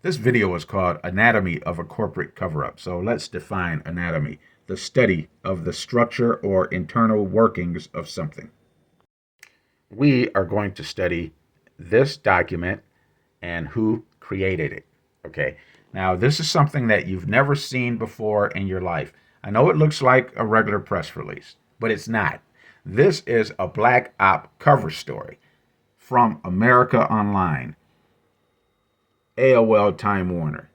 This video is called Anatomy of a Corporate Cover-Up. So let's define anatomy, the study of the structure or internal workings of something. We are going to study this document and who created it. Okay. Now, this is something that you've never seen before in your life. I know it looks like a regular press release, but it's not. This is a Black Op cover story from America Online, AOL Time Warner.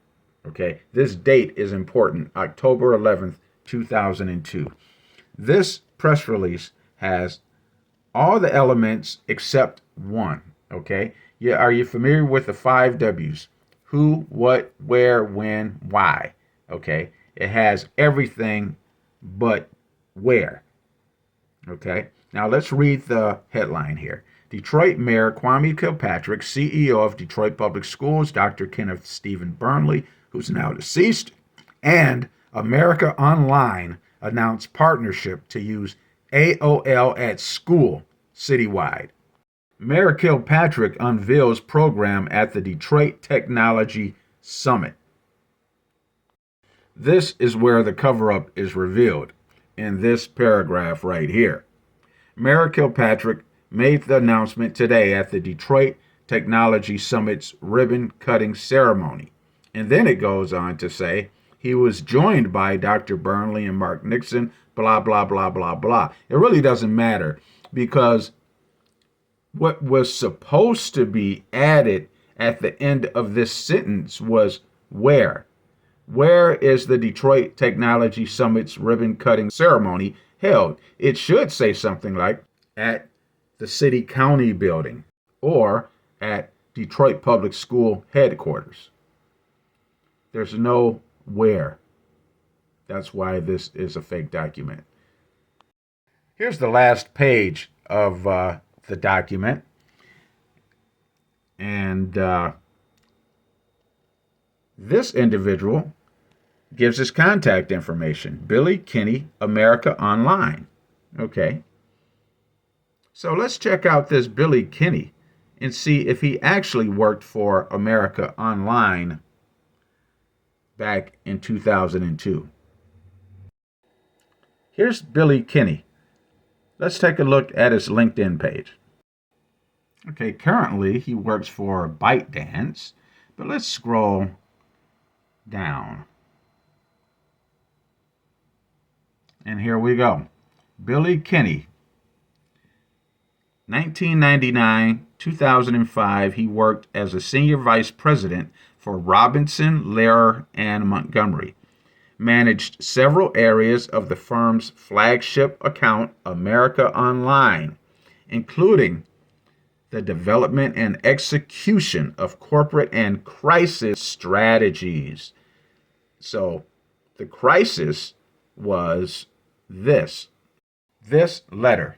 Okay, this date is important, October 11th, 2002. This press release has all the elements except one. Okay, yeah, are you familiar with the 5 W's? Who, what, where, when, why. Okay, it has everything but where. Okay, now let's read the headline here. Detroit Mayor Kwame Kilpatrick, CEO of Detroit Public Schools, Dr. Kenneth Stephen Burnley, who's now deceased, and America Online announced partnership to use AOL at school citywide. Mayor Kilpatrick unveils program at the Detroit Technology Summit. This is where the cover-up is revealed in this paragraph right here. Mayor Kilpatrick made the announcement today at the Detroit Technology Summit's ribbon-cutting ceremony. And then it goes on to say he was joined by Dr. Burnley and Mark Nixon, blah, blah, blah, blah, blah. It really doesn't matter because what was supposed to be added at the end of this sentence was where. Where is the Detroit Technology Summit's ribbon-cutting ceremony held? It should say something like at the City County Building or at Detroit Public School headquarters. There's no where. That's why this is a fake document. Here's the last page of the document. And this individual gives his contact information. Billy Kinney, America Online. Okay. So let's check out this Billy Kinney and see if he actually worked for America Online back in 2002. Here's Billy Kinney. Let's take a look at his LinkedIn page. Okay, currently he works for ByteDance, but let's scroll down. And here we go. Billy Kinney, 1999, 2005, he worked as a senior vice president for Robinson, Lehrer, and Montgomery. Managed several areas of the firm's flagship account, America Online, including the development and execution of corporate and crisis strategies. So the crisis was this letter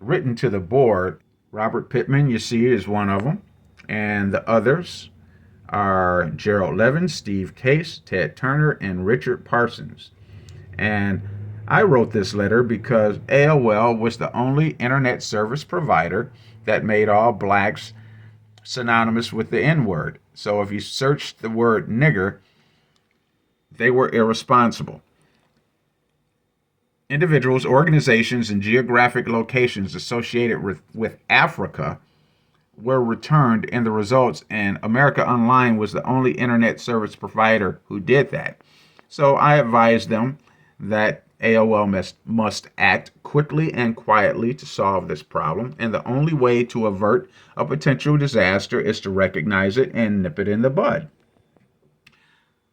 written to the board. Robert Pittman, you see, is one of them. And the others are Gerald Levin, Steve Case, Ted Turner, and Richard Parsons. And I wrote this letter because AOL was the only internet service provider that made all blacks synonymous with the N-word. So if you searched the word nigger, they were irresponsible. Individuals, organizations, and geographic locations associated with Africa were returned in the results, and America Online was the only internet service provider who did that. So I advised them that AOL must act quickly and quietly to solve this problem, and the only way to avert a potential disaster is to recognize it and nip it in the bud.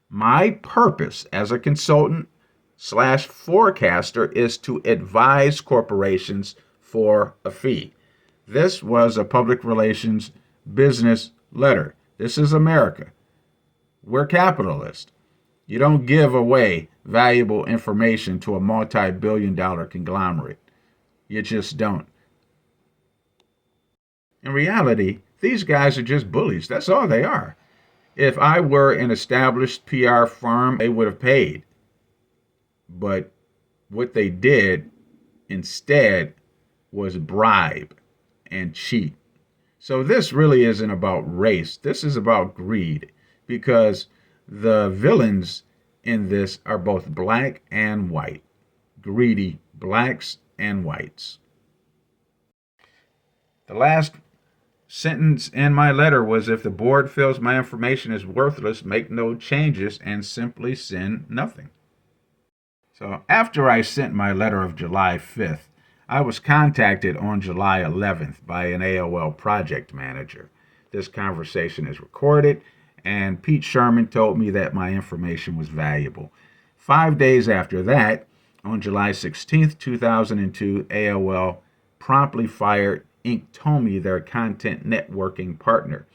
My purpose as a consultant / forecaster is to advise corporations for a fee. This was a public relations business letter. This is America. We're capitalists. You don't give away valuable information to a multi-billion-dollar conglomerate. You just don't. In reality, these guys are just bullies. That's all they are. If I were an established PR firm, they would have paid. But what they did instead was bribe and cheat. So this really isn't about race. This is about greed because the villains in this are both black and white. Greedy blacks and whites. The last sentence in my letter was, if the board feels my information is worthless, make no changes and simply send nothing. So after I sent my letter of July 5th, I was contacted on July 11th by an AOL project manager. This conversation is recorded, and Pete Sherman told me that my information was valuable. 5 days after that, on July 16th, 2002, AOL promptly fired Inktomi, their content networking partner.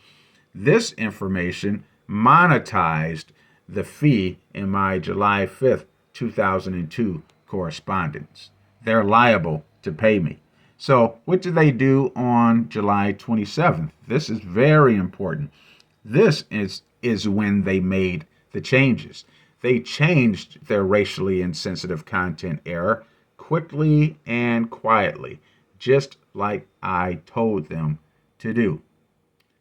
This information monetized the fee in my July 5th, 2002 correspondence. They're liable to pay me. So, what did they do on July 27th? This is very important. This is when they made the changes. They changed their racially insensitive content error quickly and quietly, just like I told them to do.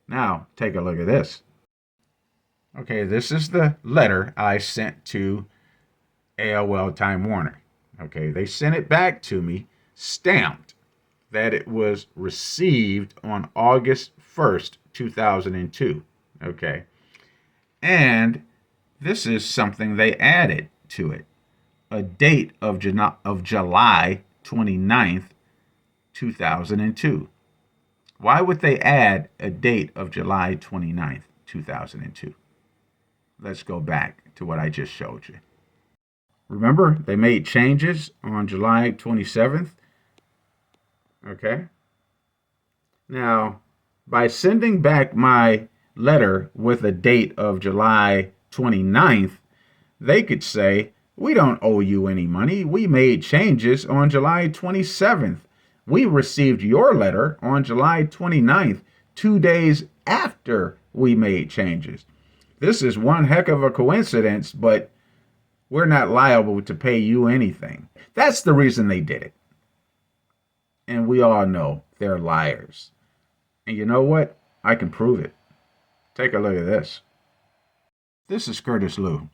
Now, take a look at this. Okay, this is the letter I sent to AOL Time Warner. Okay, they sent it back to me stamped that it was received on August 1st, 2002. Okay, and this is something they added to it, a date of July 29th, 2002. Why would they add a date of July 29th, 2002? Let's go back to what I just showed you. Remember, they made changes on July 27th. Okay. Now, by sending back my letter with a date of July 29th, they could say, we don't owe you any money. We made changes on July 27th. We received your letter on July 29th, 2 days after we made changes. This is one heck of a coincidence, but we're not liable to pay you anything. That's the reason they did it. And we all know they're liars. And you know what? I can prove it. Take a look at this. This is Curtis Liu.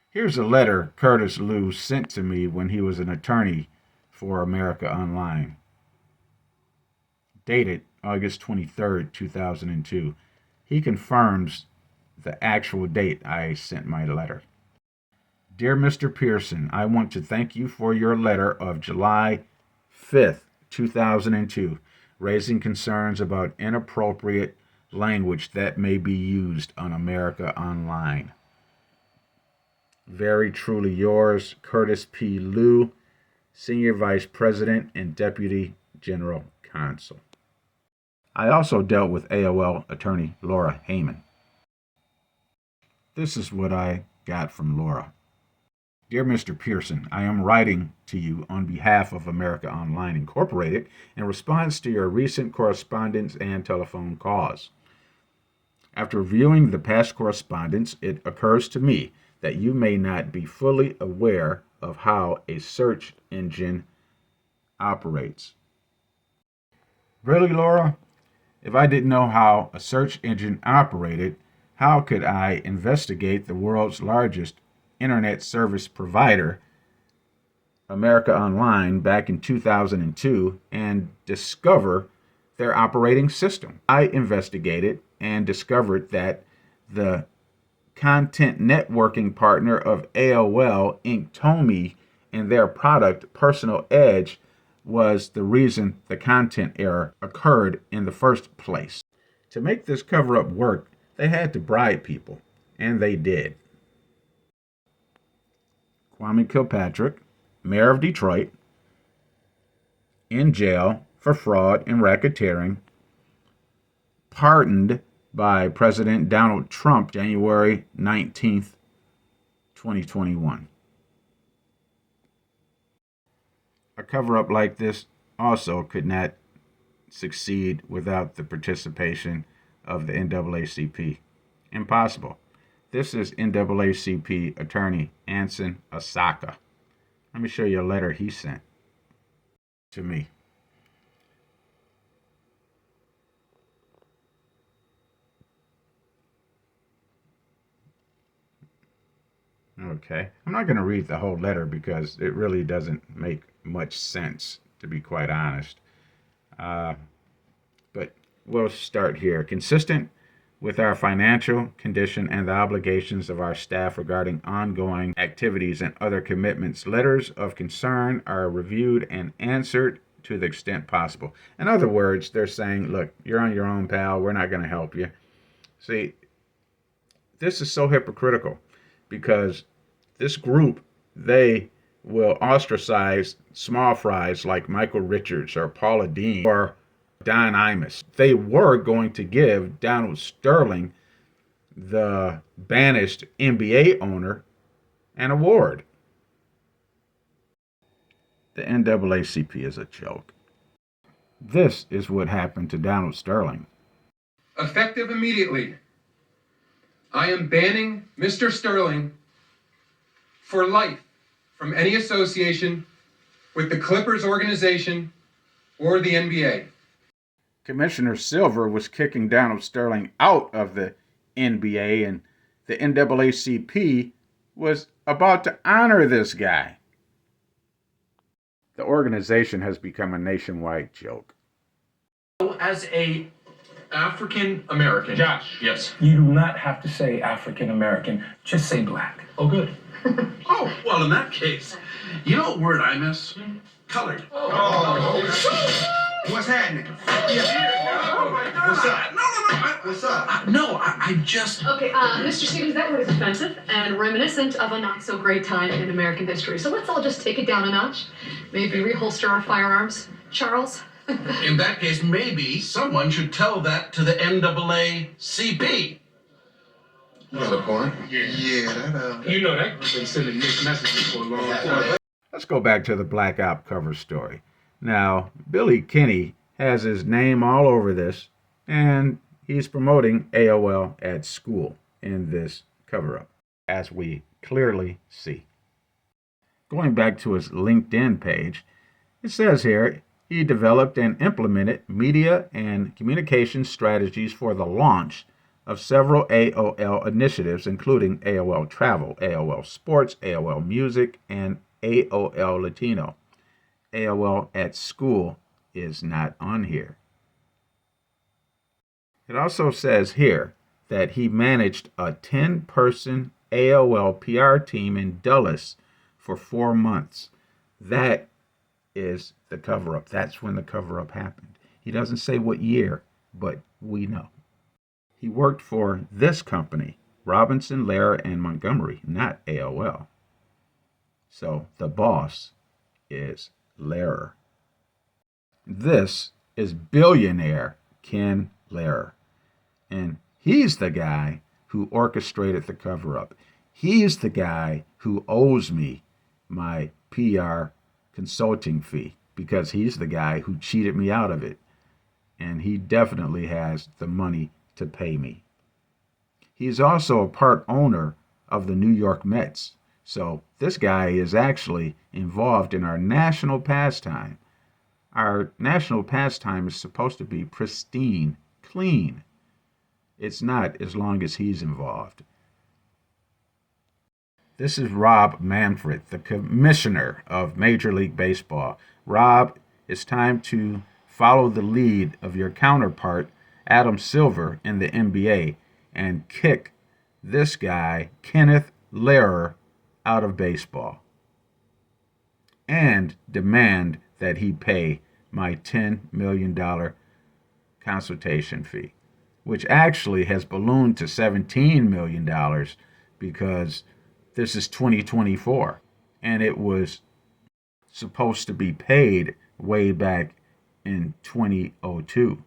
Here's a letter Curtis Liu sent to me when he was an attorney for America Online. Dated August 23rd, 2002. He confirms the actual date I sent my letter. Dear Mr. Pearson, I want to thank you for your letter of July 5th, 2002, raising concerns about inappropriate language that may be used on America Online. Very truly yours, Curtis P. Liu, Senior Vice President and Deputy General Counsel. I also dealt with AOL attorney Laura Heyman. This is what I got from Laura. Dear Mr. Pearson, I am writing to you on behalf of America Online Incorporated in response to your recent correspondence and telephone calls. After reviewing the past correspondence, it occurs to me that you may not be fully aware of how a search engine operates. Really, Laura? If I didn't know how a search engine operated, how could I investigate the world's largest internet service provider, America Online, back in 2002 and discover their operating system? I investigated and discovered that the content networking partner of AOL, Inktomi, and their product, Personal Edge, was the reason the content error occurred in the first place. To make this cover-up work, they had to bribe people, and they did. Kwame Kilpatrick, mayor of Detroit, in jail for fraud and racketeering, pardoned by President Donald Trump January 19th, 2021. A cover-up like this also could not succeed without the participation of the NAACP. Impossible. This is NAACP attorney Anson Asaka. Let me show you a letter he sent to me. Okay. I'm not going to read the whole letter because it really doesn't make much sense, to be quite honest. Uh, but we'll start here. Consistent with our financial condition and the obligations of our staff regarding ongoing activities and other commitments, letters of concern are reviewed and answered to the extent possible. In other words, they're saying, look, you're on your own, pal. We're not going to help you. See, this is so hypocritical because this group, they will ostracize small fries like Michael Richards or Paula Deen or Don Imus. They were going to give Donald Sterling, the banished NBA owner, an award. The NAACP is a joke. This is what happened to Donald Sterling. Effective immediately, I am banning Mr. Sterling for life from any association with the Clippers organization or the NBA. Commissioner Silver was kicking Donald Sterling out of the NBA, and the NAACP was about to honor this guy. The organization has become a nationwide joke. As a African American. Josh. Yes. You do not have to say African American. Just say black. Oh, good. Oh, well, in that case, you know what word I miss? Colored. What's happening? Oh my God. What's up? No. What's up? I just. Okay, Mr. Stevens, that word is offensive and reminiscent of a not so great time in American history. So let's all just take it down a notch. Maybe reholster our firearms. Charles? In that case, maybe someone should tell that to the NAACP. You got a point? Yeah. That You know that group been sending mixed messages for a long time. Let's go back to the Black Op cover story. Now, Billy Kinney has his name all over this, and he's promoting AOL at school in this cover-up, as we clearly see. Going back to his LinkedIn page, it says here, he developed and implemented media and communication strategies for the launch of several AOL initiatives, including AOL Travel, AOL Sports, AOL Music, and AOL Latino. AOL at school is not on here. It also says here that he managed a 10-person AOL PR team in Dulles for 4 months. That is the cover-up. That's when the cover-up happened. He doesn't say what year, but we know. He worked for this company, Robinson, Lehrer, and Montgomery, not AOL. So the boss is Lehrer. This is billionaire Ken Lehrer. And he's the guy who orchestrated the cover-up. He's the guy who owes me my PR consulting fee because he's the guy who cheated me out of it. And he definitely has the money to pay me. He's also a part owner of the New York Mets. So this guy is actually involved in our national pastime. Our national pastime is supposed to be pristine, clean. It's not as long as he's involved. This is Rob Manfred, the commissioner of Major League Baseball. Rob, it's time to follow the lead of your counterpart, Adam Silver, in the NBA and kick this guy, Kenneth Lehrer, out of baseball. And demand that he pay my $10 million consultation fee, which actually has ballooned to $17 million because this is 2024, and it was supposed to be paid way back in 2002.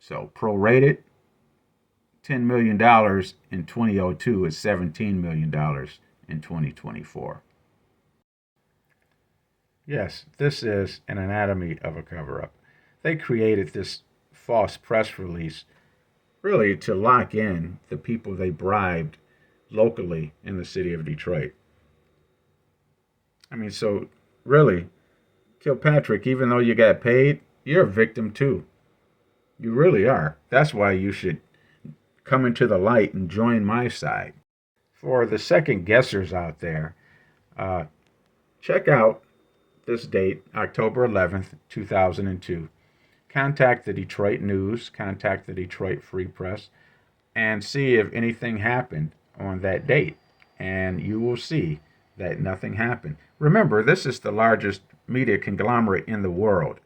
So prorated, $10 million in 2002 is $17 million in 2024. Yes, this is an anatomy of a cover-up. They created this false press release really to lock in the people they bribed locally in the city of Detroit. I mean, so really, Kilpatrick, even though you got paid, you're a victim too. You really are. That's why you should come into the light and join my side. For the second guessers out there, check out this date, October 11th, 2002. Contact the Detroit News, contact the Detroit Free Press, and see if anything happened on that date. And you will see that nothing happened. Remember, this is the largest media conglomerate in the world,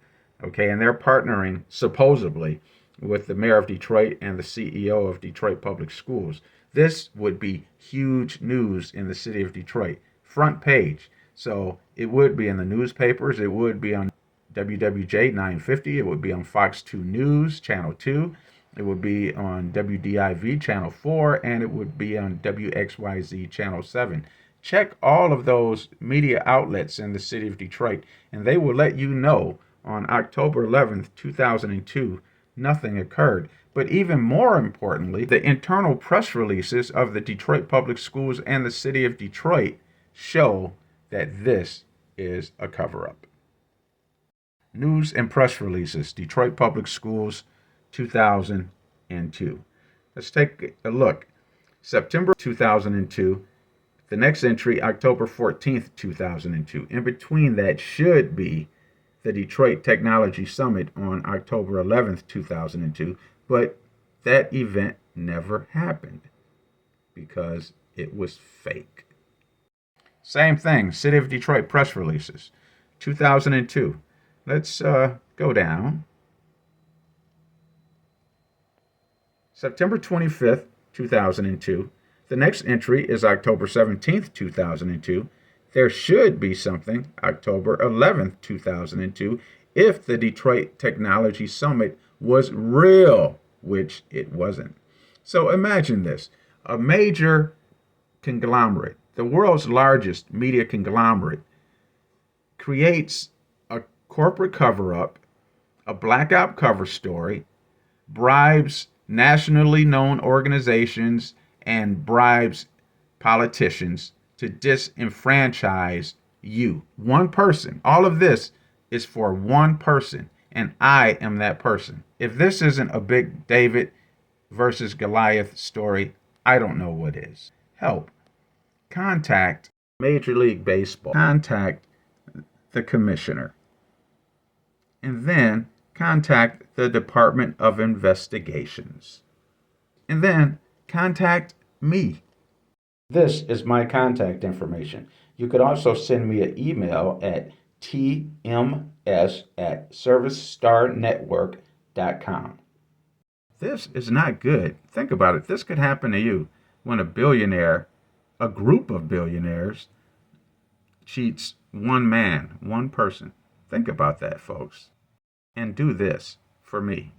okay? And they're partnering, supposedly, with the mayor of Detroit and the CEO of Detroit Public Schools. This would be huge news in the city of Detroit. Front page. So it would be in the newspapers. It would be on WWJ 950. It would be on Fox 2 News, Channel 2. It would be on WDIV Channel 4, and it would be on WXYZ Channel 7. Check all of those media outlets in the city of Detroit, and they will let you know on October 11th, 2002, nothing occurred. But even more importantly, the internal press releases of the Detroit Public Schools and the city of Detroit show that this is a cover-up. News and press releases, Detroit Public Schools, 2002. Let's take a look. September 2002. The next entry, October 14th, 2002. In between that should be the Detroit Technology Summit on October 11th, 2002. But that event never happened because it was fake. Same thing, City of Detroit press releases, 2002. Let's go down. September 25th, 2002. The next entry is October 17th, 2002. There should be something October 11th, 2002, if the Detroit Technology Summit was real, which it wasn't. So imagine this, a major conglomerate, the world's largest media conglomerate, creates a corporate cover-up, a blackout cover story, bribes nationally known organizations, and bribes politicians to disenfranchise you. One person. All of this is for one person, and I am that person. If this isn't a big David versus Goliath story, I don't know what is. Help. Contact Major League Baseball. Contact the commissioner. And then contact the Department of Investigations. And then contact me. This is my contact information. You could also send me an email at tms@servicestarnetwork.com. This is not good. Think about it. This could happen to you when a billionaire, a group of billionaires, cheats one man, one person. Think about that, folks. And do this for me.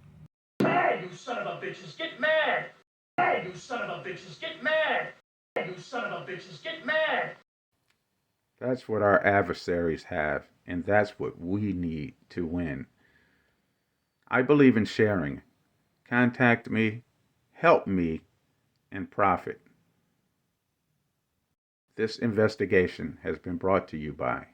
Mad, you son of a bitches, get mad! Mad, you son of a bitches, get mad! Mad, you son of a bitches, get mad! That's what our adversaries have, and that's what we need to win. I believe in sharing. Contact me, help me, and profit. This investigation has been brought to you by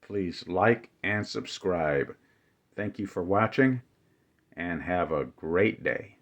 Please like and subscribe. Thank you for watching, and have a great day.